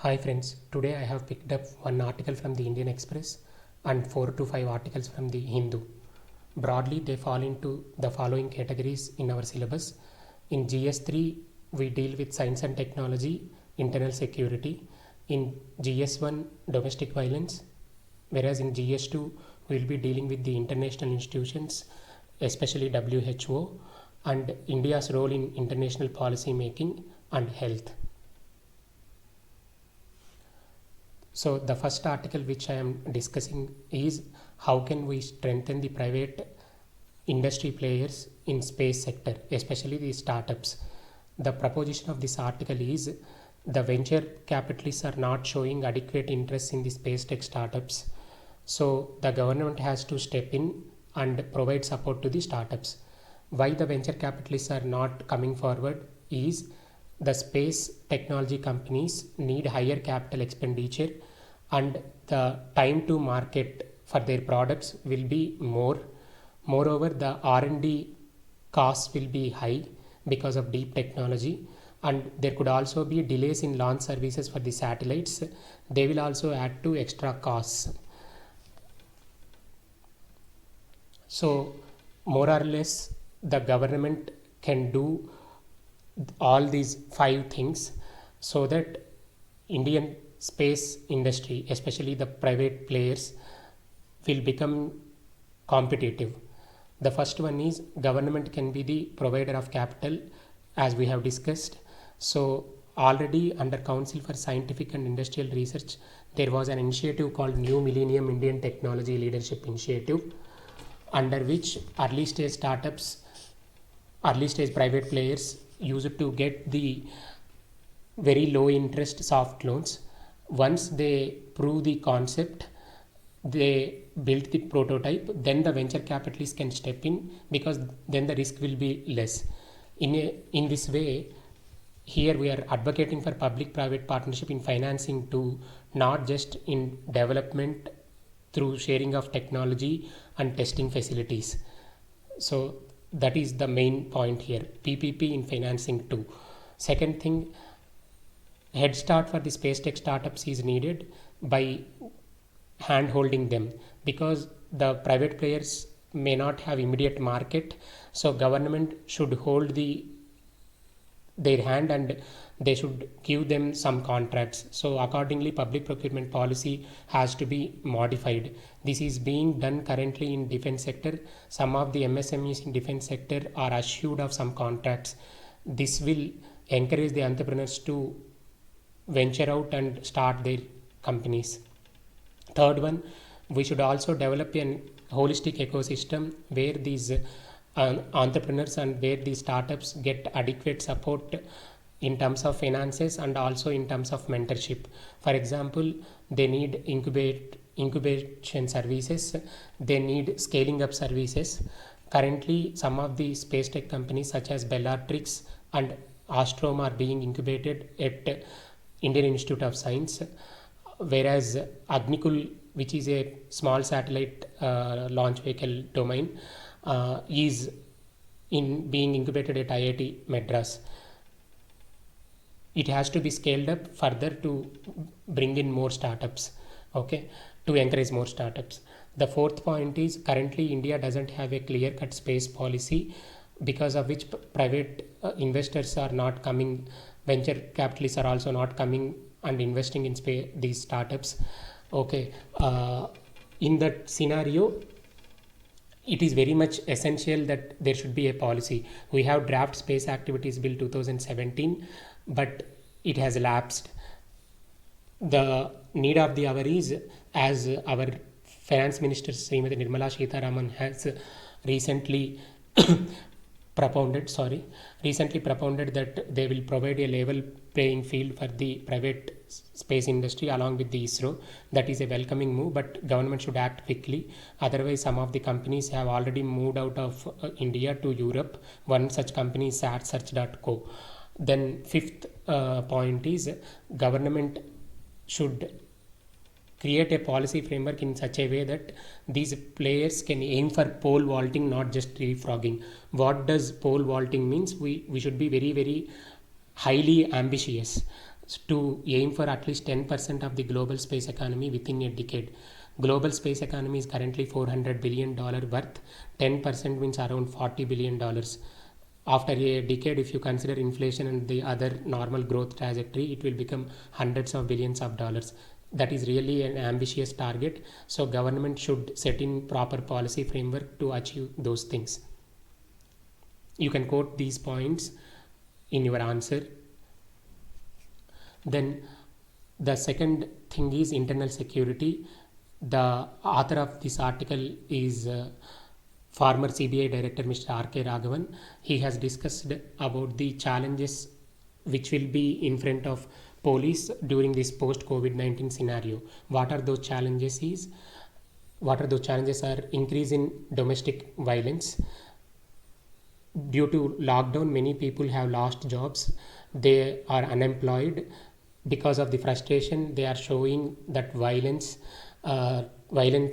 Hi friends, today I have picked up one article from the Indian Express and 4 to 5 articles from the Hindu. Broadly, they fall into the following categories in our syllabus. In GS3, we deal with science and technology, internal security. In GS1, domestic violence. Whereas in GS2, we will be dealing with the international institutions, especially WHO, and India's role in international policy making and health. So the first article which I am discussing is how can we strengthen the private industry players in space sector, especially the startups. The proposition of this article is the venture capitalists are not showing adequate interest in the space tech startups. So the government has to step in and provide support to the startups. Why the venture capitalists are not coming forward is the space technology companies need higher capital expenditure and the time to market for their products will be more. Moreover, the R&D costs will be high because of deep technology, and there could also be delays in launch services for the satellites. They will also add to extra costs. So more or less the government can do all these 5 things so that Indian space industry, especially the private players, will become competitive. The first one is government can be the provider of capital, as we have discussed. So already under Council for Scientific and Industrial Research, there was an initiative called New Millennium Indian Technology Leadership Initiative, under which early stage startups, early stage private players used to get the very low interest soft loans. Once they prove the concept, they build the prototype, then the venture capitalists can step in because then the risk will be less. In this way, here we are advocating for public private partnership in financing too, not just in development through sharing of technology and testing facilities. So that is the main point here, PPP in financing too. Second thing, head start for the space tech startups is needed by hand holding them, because the private players may not have immediate market, so government should hold their hand and they should give them some contracts. So accordingly public procurement policy has to be modified. This is being done currently in defense sector. Some of the MSMEs in defense sector are assured of some contracts. This will encourage the entrepreneurs to venture out and start their companies. Third one, we should also develop a holistic ecosystem where these entrepreneurs and where these startups get adequate support in terms of finances and also in terms of mentorship. For example, they need incubation services, they need scaling up services. Currently, some of the space tech companies such as Bellatrix and Astrom are being incubated at Indian Institute of Science, whereas Agnikul, which is a small satellite launch vehicle domain, is in being incubated at IIT Madras. It has to be scaled up further to bring in more startups, okay, to encourage more startups. The fourth point is currently India doesn't have a clear cut space policy, because of which private investors are not coming, venture capitalists are also not coming and investing in these startups. Okay, in that scenario, it is very much essential that there should be a policy. We have draft space activities bill 2017, but it has lapsed. The need of the hour is, as our finance minister Srimati Nirmala Sitharaman has recently recently propounded that they will provide a level playing field for the private space industry along with the ISRO. That is a welcoming move, but government should act quickly. Otherwise, some of the companies have already moved out of India to Europe. One such company is satsearch.co. Then fifth point is government should create a policy framework in such a way that these players can aim for pole vaulting, not just leapfrogging. What does pole vaulting means? We should be very highly ambitious. to aim for at least 10% of the global space economy within a decade. Global space economy is currently $400 billion worth. 10% means around $40 billion. After a decade, if you consider inflation and the other normal growth trajectory, it will become hundreds of billions of dollars. That is really an ambitious target. So government should set in proper policy framework to achieve those things. You can quote these points in your answer. Then the second thing is internal security. The author of this article is former CBI Director Mr. R.K. Raghavan. He has discussed about the challenges which will be in front of police during this post-COVID-19 scenario. What are those challenges are increase in domestic violence. Due to lockdown, many people have lost jobs. They are unemployed. Because of the frustration, they are showing that violence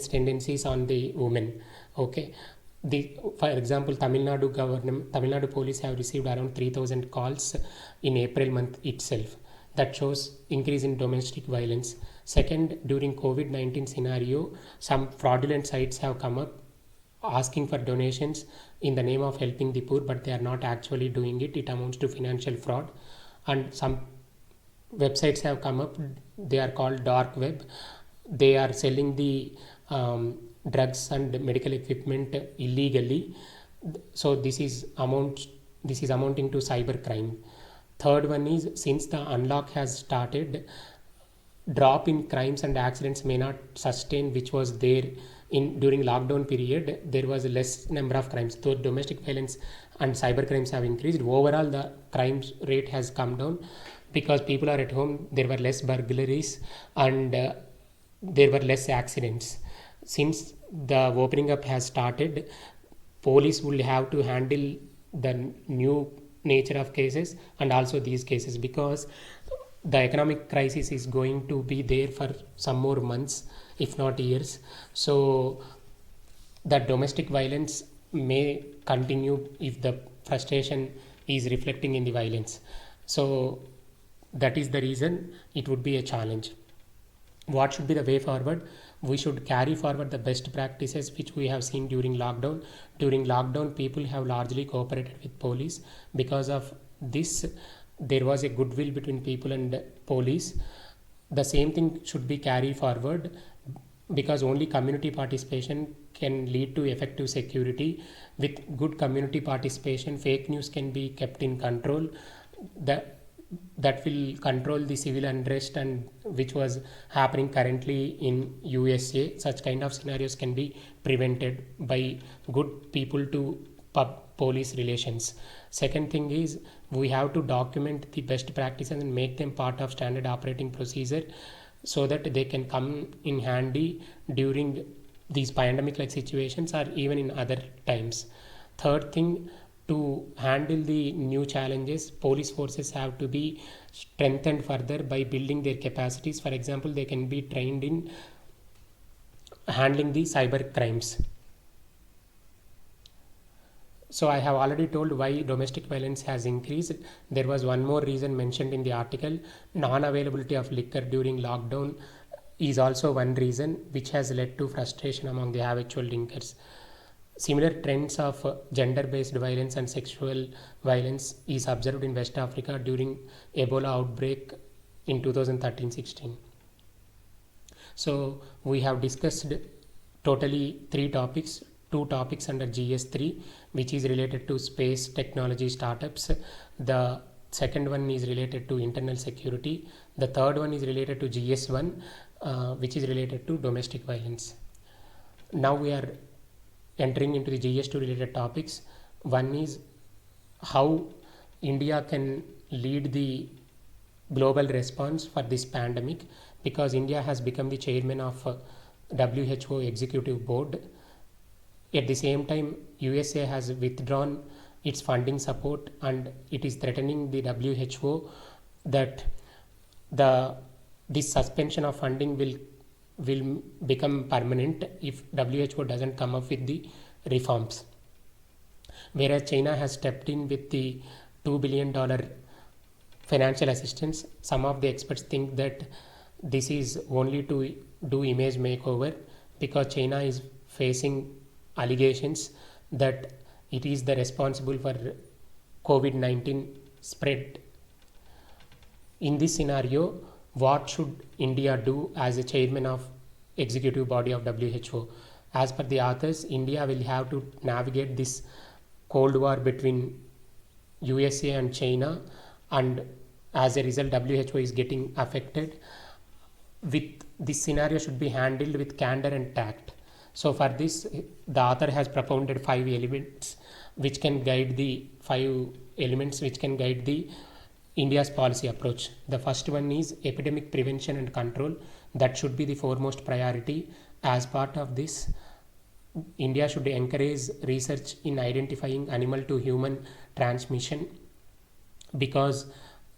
tendencies on the women. Okay. For example, Tamil Nadu police have received around 3,000 calls in April month itself. That shows increase in domestic violence. Second, during COVID-19 scenario, some fraudulent sites have come up asking for donations in the name of helping the poor, but they are not actually doing it. It amounts to financial fraud. And some websites have come up. They are called dark web. They are selling the drugs and medical equipment illegally. So this is amounting to cyber crime. Third one is, since the unlock has started, drop in crimes and accidents may not sustain, which was there during lockdown period. There was a less number of crimes. So domestic violence and cyber crimes have increased. Overall, the crime rate has come down because people are at home. There were less burglaries and there were less accidents. Since the opening up has started, police will have to handle the new nature of cases and also these cases, because the economic crisis is going to be there for some more months, if not years. So the domestic violence may continue if the frustration is reflecting in the violence. So that is the reason it would be a challenge. What should be the way forward? We should carry forward the best practices which we have seen during lockdown. During lockdown, people have largely cooperated with police. Because of this, there was a goodwill between people and police. The same thing should be carried forward, because only community participation can lead to effective security. With good community participation, fake news can be kept in control. That will control the civil unrest and which was happening currently in USA. Such kind of scenarios can be prevented by good people to police relations. Second thing is, we have to document the best practices and make them part of standard operating procedure so that they can come in handy during these pandemic like situations or even in other times. Third thing, to handle the new challenges, police forces have to be strengthened further by building their capacities. For example, they can be trained in handling the cyber crimes. So I have already told why domestic violence has increased. There was one more reason mentioned in the article. Non-availability of liquor during lockdown is also one reason which has led to frustration among the habitual drinkers. Similar trends of gender-based violence and sexual violence is observed in West Africa during Ebola outbreak in 2013-16. So we have discussed totally 3 topics, 2 topics under GS3, which is related to space technology startups. The second one is related to internal security. The third one is related to GS1, which is related to domestic violence. Now we are entering into the GS2 related topics. One is how India can lead the global response for this pandemic, because India has become the chairman of WHO executive board. At the same time, USA has withdrawn its funding support and it is threatening the WHO that this suspension of funding will become permanent if WHO doesn't come up with the reforms. Whereas China has stepped in with the $2 billion financial assistance. Some of the experts think that this is only to do image makeover because China is facing allegations that it is the responsible for COVID-19 spread. In this scenario, what should India do as a chairman of executive body of WHO? As per the authors, India will have to navigate this Cold War between USA and China, and as a result, WHO is getting affected. With this scenario should be handled with candor and tact. So for this, the author has propounded five elements which can guide the India's policy approach. The first one is epidemic prevention and control. That should be the foremost priority. As part of this, India should encourage research in identifying animal to human transmission, because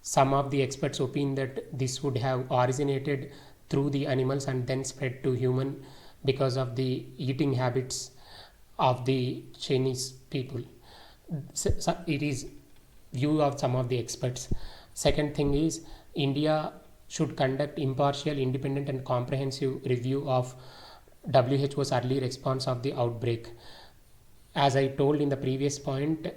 some of the experts opine that this would have originated through the animals and then spread to human because of the eating habits of the Chinese people. So it is view of some of the experts. Second thing is India should conduct impartial, independent and comprehensive review of WHO's early response of the outbreak. As I told in the previous point,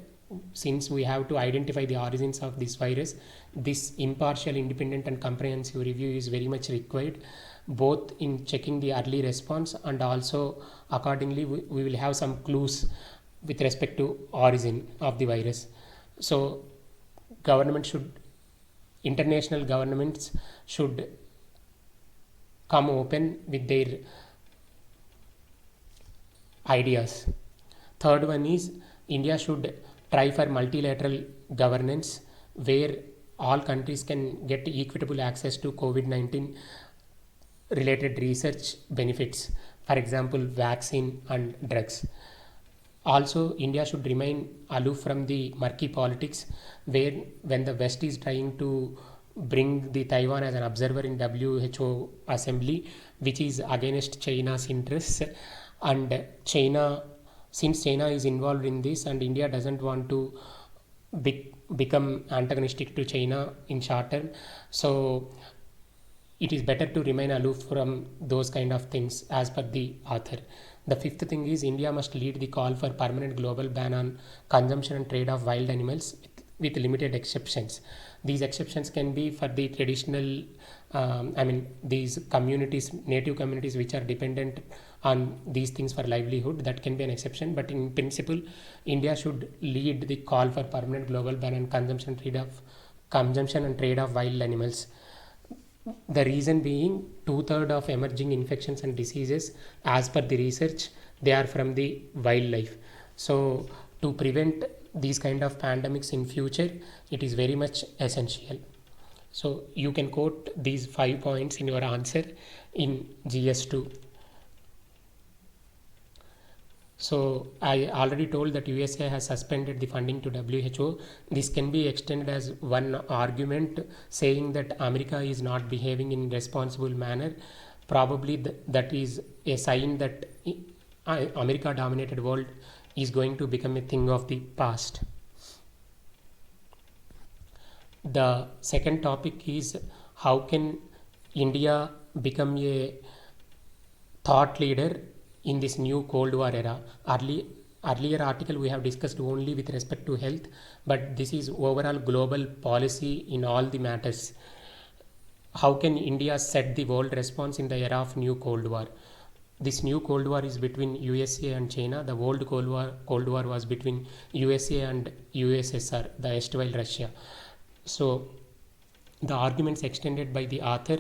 since we have to identify the origins of this virus, this impartial, independent and comprehensive review is very much required, both in checking the early response and also accordingly we will have some clues with respect to origin of the virus. So international governments should come open with their ideas. Third one is India should try for multilateral governance where all countries can get equitable access to COVID-19 related research benefits, for example, vaccine and drugs. Also, India should remain aloof from the murky politics where when the West is trying to bring the Taiwan as an observer in WHO assembly, which is against China's interests, and since China is involved in this and India doesn't want to become antagonistic to China in short term, so it is better to remain aloof from those kind of things as per the author. The fifth thing is India must lead the call for permanent global ban on consumption and trade of wild animals with limited exceptions. These exceptions can be for the traditional, these communities, native communities which are dependent on these things for livelihood, that can be an exception. But in principle, India should lead the call for permanent global ban on consumption and trade of wild animals. The reason being, 2/3 of emerging infections and diseases, as per the research, they are from the wildlife. So to prevent these kind of pandemics in future, it is very much essential. So you can quote these 5 points in your answer in GS2. So I already told that USA has suspended the funding to WHO. This can be extended as one argument saying that America is not behaving in responsible manner. Probably that is a sign that America dominated world is going to become a thing of the past. The second topic is how can India become a thought leader in this new Cold War era. Earlier article we have discussed only with respect to health, but this is overall global policy in all the matters. How can India set the world response in the era of new Cold War? This new Cold War is between USA and China. The old Cold War was between USA and USSR, the erstwhile Russia. So the arguments extended by the author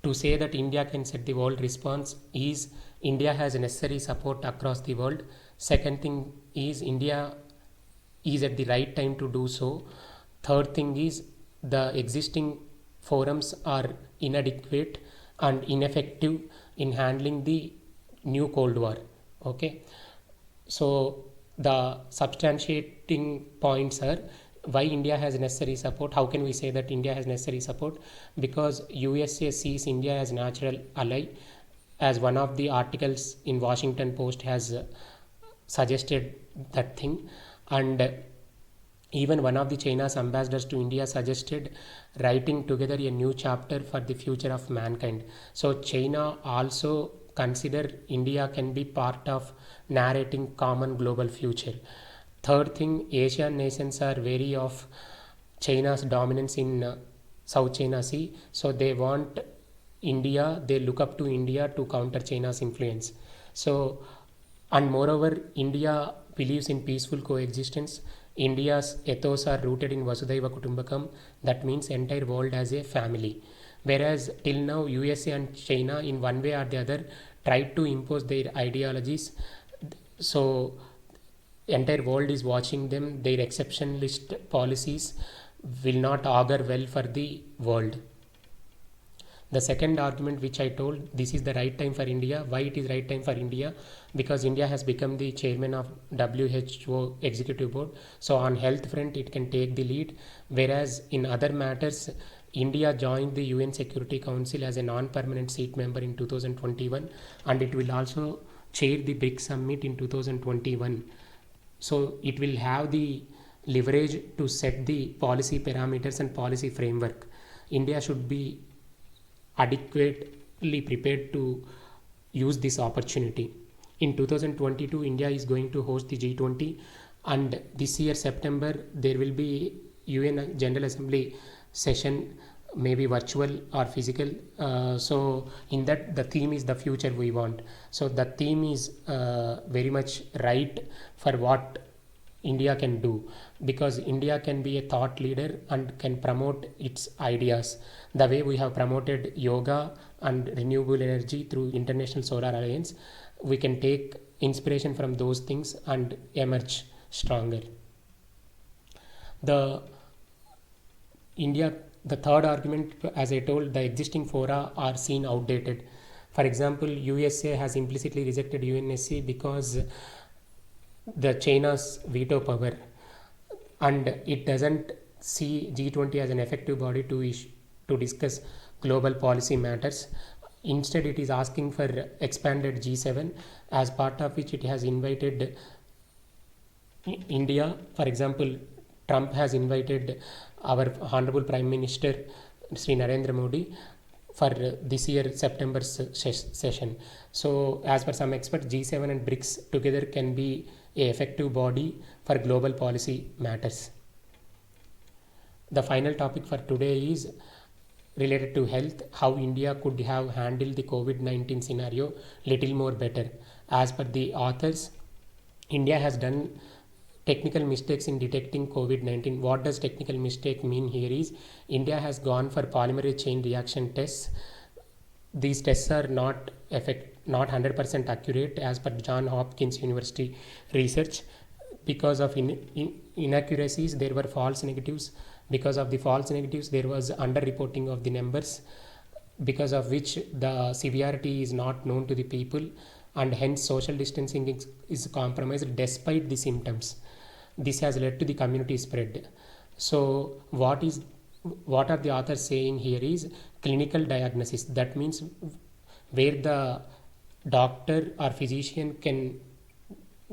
to say that India can set the world response is India has necessary support across the world. Second thing is India is at the right time to do so. Third thing is the existing forums are inadequate and ineffective in handling the new Cold War. Okay, so the substantiating points are why India has necessary support. How can we say that India has necessary support? Because USA sees India as natural ally, as one of the articles in Washington Post has suggested that thing. And Even one of the China's ambassadors to India suggested writing together a new chapter for the future of mankind. So China also consider India can be part of narrating common global future. Third thing, Asian nations are wary of China's dominance in South China Sea. So they want India, they look up to India to counter China's influence. So, and moreover, India believes in peaceful coexistence. India's ethos are rooted in Vasudhaiva Kutumbakam, that means entire world as a family. Whereas till now, USA and China, in one way or the other, tried to impose their ideologies. So, entire world is watching them. Their exceptionalist policies will not augur well for the world. The second argument which I told, this is the right time for India. Why it is right time for India? Because India has become the chairman of WHO executive board. So on health front it can take the lead, whereas in other matters India joined the UN Security Council as a non-permanent seat member in 2021, and it will also chair the BRICS summit in 2021. So it will have the leverage to set the policy parameters and policy framework. India should be adequately prepared to use this opportunity. In 2022, India is going to host the G20, and this year, September, there will be UN General Assembly session, maybe virtual or physical. So, in that, the theme is the future we want. So, the theme is very much right for what India can do, because India can be a thought leader and can promote its ideas. The way we have promoted yoga and renewable energy through International Solar Alliance, we can take inspiration from those things and emerge stronger. The India, the third argument, as I told, the existing fora are seen outdated. For example, USA has implicitly rejected UNSC because the China's veto power, and it doesn't see G20 as an effective body to discuss global policy matters. Instead, it is asking for expanded G7, as part of which it has invited India. For example, Trump has invited our Honorable Prime Minister Sri Narendra Modi for this year September session. So, as per some experts, G7 and BRICS together can be a effective body for global policy matters. The final topic for today is related to health, how India could have handled the COVID-19 scenario little more better. As per the authors, India has done technical mistakes in detecting COVID-19. What does technical mistake mean here is, India has gone for polymerase chain reaction tests. These tests are not 100% accurate as per John Hopkins University research. Because of inaccuracies, there were false negatives. Because of the false negatives, there was underreporting of the numbers, because of which the severity is not known to the people, and hence social distancing is compromised despite the symptoms. This has led to the community spread. So what are the authors saying here is clinical diagnosis. That means where the doctor or physician can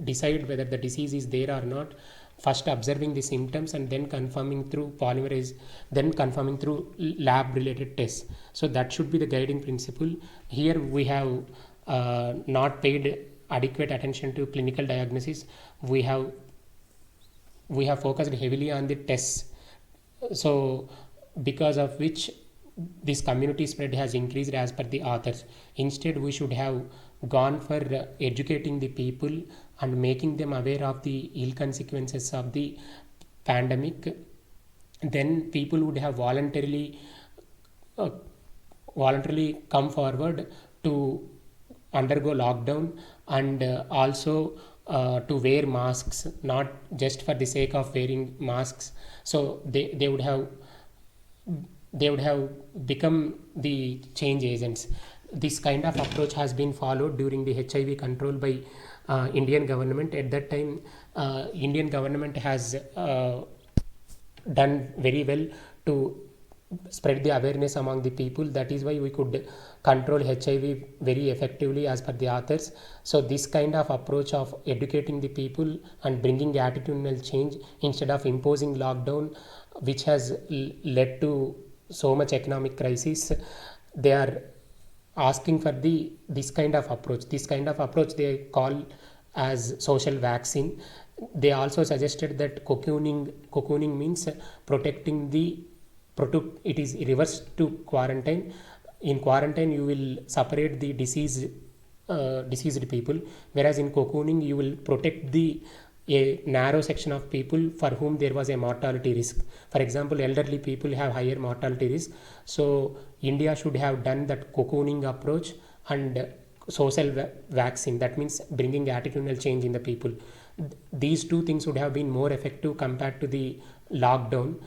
decide whether the disease is there or not, first observing the symptoms and then confirming through polymerase, then confirming through lab related tests. So that should be the guiding principle. Here we have not paid adequate attention to clinical diagnosis. We have focused heavily on the tests. So because of which this community spread has increased as per the authors. Instead, we should have gone for educating the people and making them aware of the ill consequences of the pandemic. Then people would have voluntarily come forward to undergo lockdown, and also to wear masks, not just for the sake of wearing masks. So they would have become the change agents. This kind of approach has been followed during the HIV control by Indian government. At that time, Indian government has done very well to spread the awareness among the people. That is why we could control HIV very effectively as per the authors. So this kind of approach of educating the people and bringing attitudinal change instead of imposing lockdown, which has led to so much economic crisis, they are asking for this kind of approach. This kind of approach they call as social vaccine. They also suggested that cocooning means protecting the it is reverse to quarantine. In quarantine you will separate the diseased people, whereas in cocooning you will protect the a narrow section of people for whom there was a mortality risk. For example, elderly people have higher mortality risk, so India should have done that cocooning approach and social vaccine. That means bringing attitudinal change in the people. These two things would have been more effective compared to the lockdown.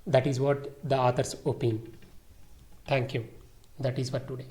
That is what the authors opine. Thank you. That is for today.